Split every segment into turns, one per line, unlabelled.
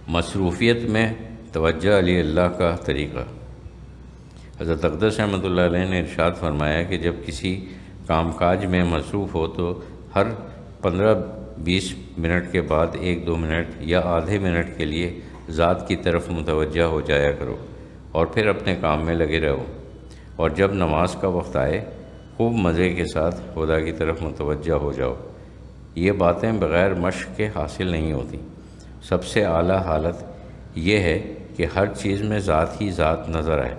مصروفیت میں توجہ علی اللہ کا طریقہ۔ حضرت اقدس رحمۃ اللہ علیہ نے ارشاد فرمایا کہ جب کسی کام کاج میں مصروف ہو تو ہر 15-20 منٹ کے بعد 1-2 منٹ یا آدھے منٹ کے لیے ذات کی طرف متوجہ ہو جایا کرو اور پھر اپنے کام میں لگے رہو، اور جب نماز کا وقت آئے خوب مزے کے ساتھ خدا کی طرف متوجہ ہو جاؤ۔ یہ باتیں بغیر مشق کے حاصل نہیں ہوتی۔ سب سے اعلیٰ حالت یہ ہے کہ ہر چیز میں ذات ہی ذات نظر آئے۔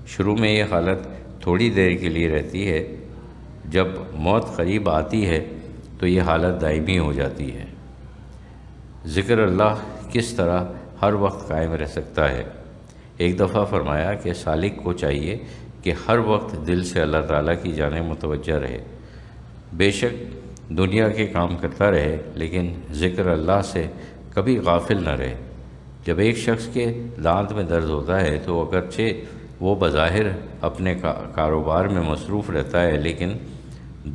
شروع میں یہ حالت تھوڑی دیر کے لیے رہتی ہے، جب موت قریب آتی ہے تو یہ حالت دائمی ہو جاتی ہے۔ ذکر اللہ کس طرح ہر وقت قائم رہ سکتا ہے؟ ایک دفعہ فرمایا کہ سالک کو چاہیے کہ ہر وقت دل سے اللہ تعالیٰ کی جانب متوجہ رہے، بے شک دنیا کے کام کرتا رہے لیکن ذکر اللہ سے کبھی غافل نہ رہے۔ جب ایک شخص کے دانت میں درد ہوتا ہے تو اگرچہ وہ بظاہر اپنے کاروبار میں مصروف رہتا ہے لیکن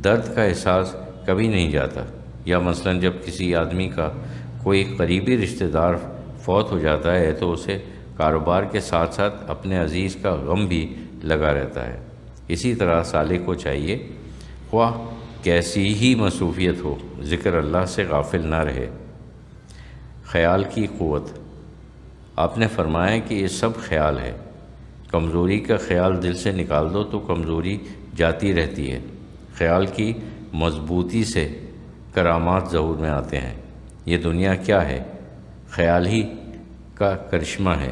درد کا احساس کبھی نہیں جاتا، یا مثلاً جب کسی آدمی کا کوئی قریبی رشتہ دار فوت ہو جاتا ہے تو اسے کاروبار کے ساتھ ساتھ اپنے عزیز کا غم بھی لگا رہتا ہے۔ اسی طرح سالک کو چاہیے خواہ کیسی ہی مصروفیت ہو ذکر اللہ سے غافل نہ رہے۔ خیال کی قوت۔ آپ نے فرمایا کہ یہ سب خیال ہے، کمزوری کا خیال دل سے نکال دو تو کمزوری جاتی رہتی ہے۔ خیال کی مضبوطی سے کرامات ظہور میں آتے ہیں۔ یہ دنیا کیا ہے؟ خیال ہی کا کرشمہ ہے۔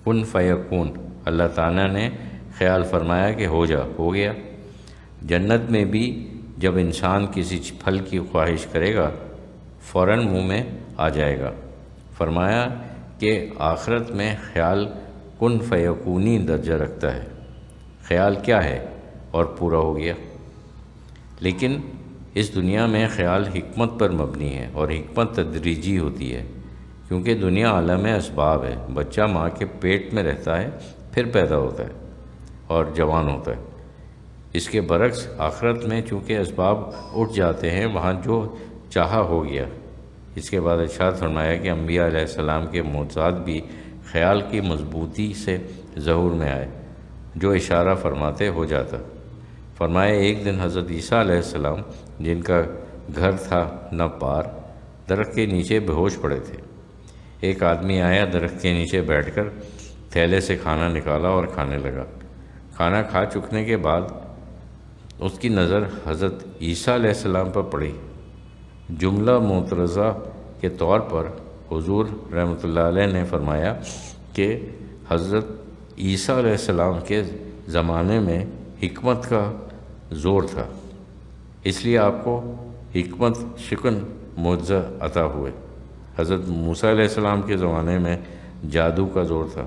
کن فیکون، اللہ تعالیٰ نے خیال فرمایا کہ ہو جا، ہو گیا۔ جنت میں بھی جب انسان کسی پھل کی خواہش کرے گا فوراً منہ میں آ جائے گا۔ فرمایا کہ آخرت میں خیال کن فیکونی درجہ رکھتا ہے۔ خیال کیا ہے اور پورا ہو گیا۔ لیکن اس دنیا میں خیال حکمت پر مبنی ہے، اور حکمت تدریجی ہوتی ہے، کیونکہ دنیا عالم اسباب ہے۔ بچہ ماں کے پیٹ میں رہتا ہے، پھر پیدا ہوتا ہے اور جوان ہوتا ہے۔ اس کے برعکس آخرت میں چونکہ اسباب اٹھ جاتے ہیں، وہاں جو چاہا ہو گیا۔ اس کے بعد ارشاد فرمایا کہ انبیاء علیہ السلام کے معجزات بھی خیال کی مضبوطی سے ظہور میں آئے، جو اشارہ فرماتے ہو جاتا۔ فرمایا ایک دن حضرت عیسیٰ علیہ السلام، جن کا گھر تھا نہ پار، درخت کے نیچے بے ہوش پڑے تھے۔ ایک آدمی آیا، درخت کے نیچے بیٹھ کر تھیلے سے کھانا نکالا اور کھانے لگا۔ کھانا کھا چکنے کے بعد اس کی نظر حضرت عیسیٰ علیہ السلام پر پڑی۔ جملہ معترضہ کے طور پر حضور رحمۃ اللہ علیہ نے فرمایا کہ حضرت عیسیٰ علیہ السلام کے زمانے میں حکمت کا زور تھا، اس لیے آپ کو حکمت شکن معجزہ عطا ہوئے۔ حضرت موسیٰ علیہ السلام کے زمانے میں جادو کا زور تھا،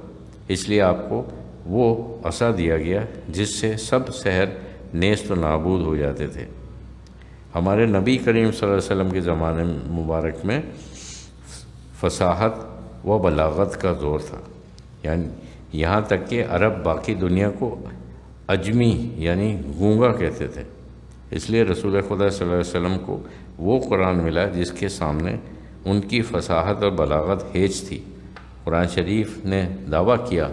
اس لیے آپ کو وہ عصا دیا گیا جس سے سب سحر نیست و نابود ہو جاتے تھے۔ ہمارے نبی کریم صلی اللہ علیہ وسلم کے زمانے مبارک میں فصاحت و بلاغت کا زور تھا، یعنی یہاں تک کہ عرب باقی دنیا کو عجمی یعنی گونگا کہتے تھے۔ اس لیے رسول خدا صلی اللہ علیہ وسلم کو وہ قرآن ملا جس کے سامنے ان کی فصاحت اور بلاغت ہیج تھی۔ قرآن شریف نے دعویٰ کیا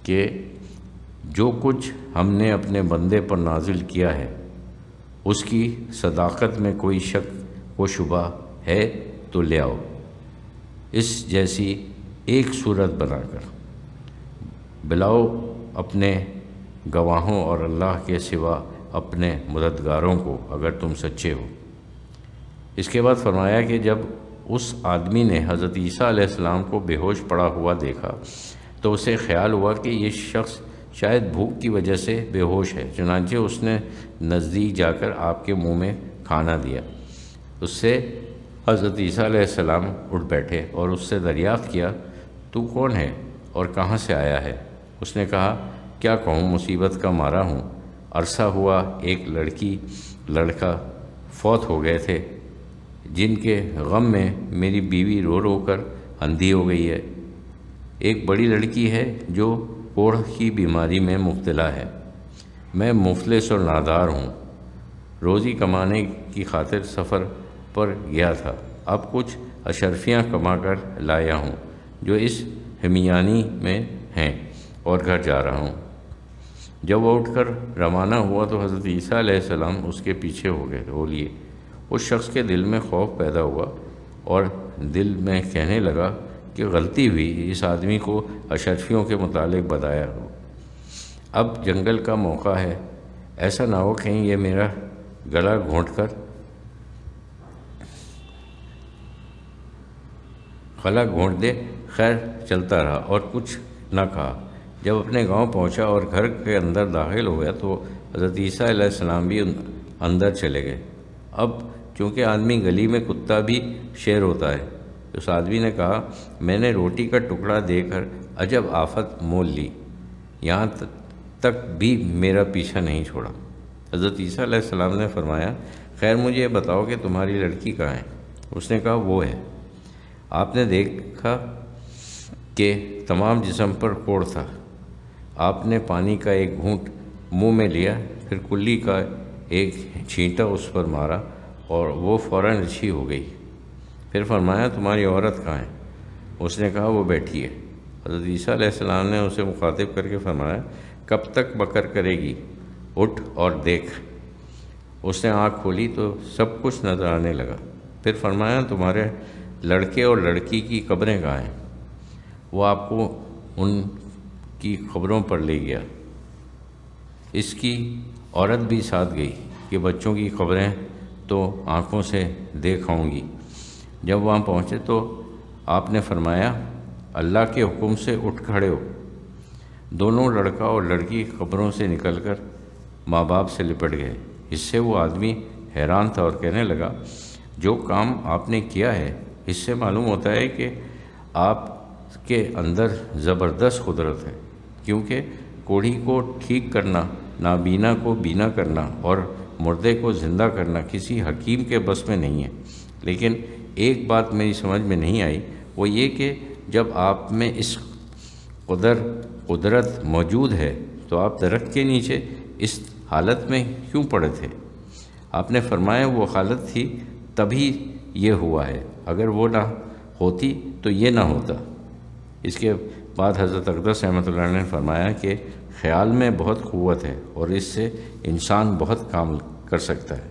کہ جو کچھ ہم نے اپنے بندے پر نازل کیا ہے اس کی صداقت میں کوئی شک و شبہ ہے تو لے آؤ، اس جیسی ایک صورت بنا کر بلاؤ اپنے گواہوں اور اللہ کے سوا اپنے مددگاروں کو اگر تم سچے ہو۔ اس کے بعد فرمایا کہ جب اس آدمی نے حضرت عیسیٰ علیہ السلام کو بے ہوش پڑا ہوا دیکھا تو اسے خیال ہوا کہ یہ شخص شاید بھوک کی وجہ سے بے ہوش ہے، چنانچہ اس نے نزدیک جا کر آپ کے منہ میں کھانا دیا۔ اس سے حضرت عیسیٰ علیہ السلام اٹھ بیٹھے اور اس سے دریافت کیا، تو کون ہے اور کہاں سے آیا ہے؟ اس نے کہا، کیا کہوں، مصیبت کا مارا ہوں، عرصہ ہوا ایک لڑکا فوت ہو گئے تھے، جن کے غم میں میری بیوی رو رو کر اندھی ہو گئی ہے۔ ایک بڑی لڑکی ہے جو کوڑھ کی بیماری میں مبتلا ہے۔ میں مفلس اور نادار ہوں، روزی کمانے کی خاطر سفر پر گیا تھا، اب کچھ اشرفیاں کما کر لایا ہوں، جو اس ہمیانی میں ہیں اور گھر جا رہا ہوں۔ جب وہ اٹھ کر روانہ ہوا تو حضرت عیسیٰ علیہ السلام اس کے پیچھے ہو لیے۔ اس شخص کے دل میں خوف پیدا ہوا اور دل میں کہنے لگا کہ غلطی ہوئی، اس آدمی کو اشرفیوں کے متعلق بتایا ہو۔ اب جنگل کا موقع ہے، ایسا نہ ہو کہیں یہ میرا گلا گھونٹ کر دے۔ خیر چلتا رہا اور کچھ نہ کہا۔ جب اپنے گاؤں پہنچا اور گھر کے اندر داخل ہو گیا تو حضرت عیسیٰ علیہ السلام بھی اندر چلے گئے۔ اب چونکہ آدمی گلی میں کتا بھی شیر ہوتا ہے، اس آدمی نے کہا، میں نے روٹی کا ٹکڑا دے کر عجب آفت مول لی، یہاں تک بھی میرا پیچھا نہیں چھوڑا۔ حضرت عیسیٰ علیہ السلام نے فرمایا، خیر مجھے یہ بتاؤ کہ تمہاری لڑکی کہاں ہے؟ اس نے کہا، وہ ہے۔ آپ نے دیکھا کہ تمام جسم پر کوڑ تھا۔ آپ نے پانی کا ایک گھونٹ منہ میں لیا، پھر کلی کا ایک چھینٹا اس پر مارا اور وہ فوراً اچھی ہو گئی۔ پھر فرمایا، تمہاری عورت کہاں ہے؟ اس نے کہا، وہ بیٹھی ہے۔ حضرت عیسیٰ علیہ السلام نے اسے مخاطب کر کے فرمایا، کب تک بکر کرے گی؟ اٹھ اور دیکھ۔ اس نے آنکھ کھولی تو سب کچھ نظر آنے لگا۔ پھر فرمایا، تمہارے لڑکے اور لڑکی کی قبریں کہاں ہیں؟ وہ آپ کو ان کی قبروں پر لے گیا۔ اس کی عورت بھی ساتھ گئی کہ بچوں کی قبریں تو آنکھوں سے دیکھ آؤں گی۔ جب وہاں پہنچے تو آپ نے فرمایا، اللہ کے حکم سے اٹھ کھڑے ہو۔ دونوں لڑکا اور لڑکی قبروں سے نکل کر ماں باپ سے لپٹ گئے۔ اس سے وہ آدمی حیران تھا اور کہنے لگا، جو کام آپ نے کیا ہے اس سے معلوم ہوتا ہے کہ آپ کے اندر زبردست قدرت ہے، کیونکہ کوڑھی کو ٹھیک کرنا، نابینا کو بینا کرنا اور مردے کو زندہ کرنا کسی حکیم کے بس میں نہیں ہے۔ لیکن ایک بات میری سمجھ میں نہیں آئی، وہ یہ کہ جب آپ میں اس قدرت موجود ہے تو آپ درخت کے نیچے اس حالت میں کیوں پڑے تھے؟ آپ نے فرمایا، وہ حالت تھی تبھی یہ ہوا ہے، اگر وہ نہ ہوتی تو یہ نہ ہوتا۔ اس کے بعد حضرت اقدس رحمۃ اللہ علیہ نے فرمایا کہ خیال میں بہت قوت ہے اور اس سے انسان بہت کام کر سکتا ہے۔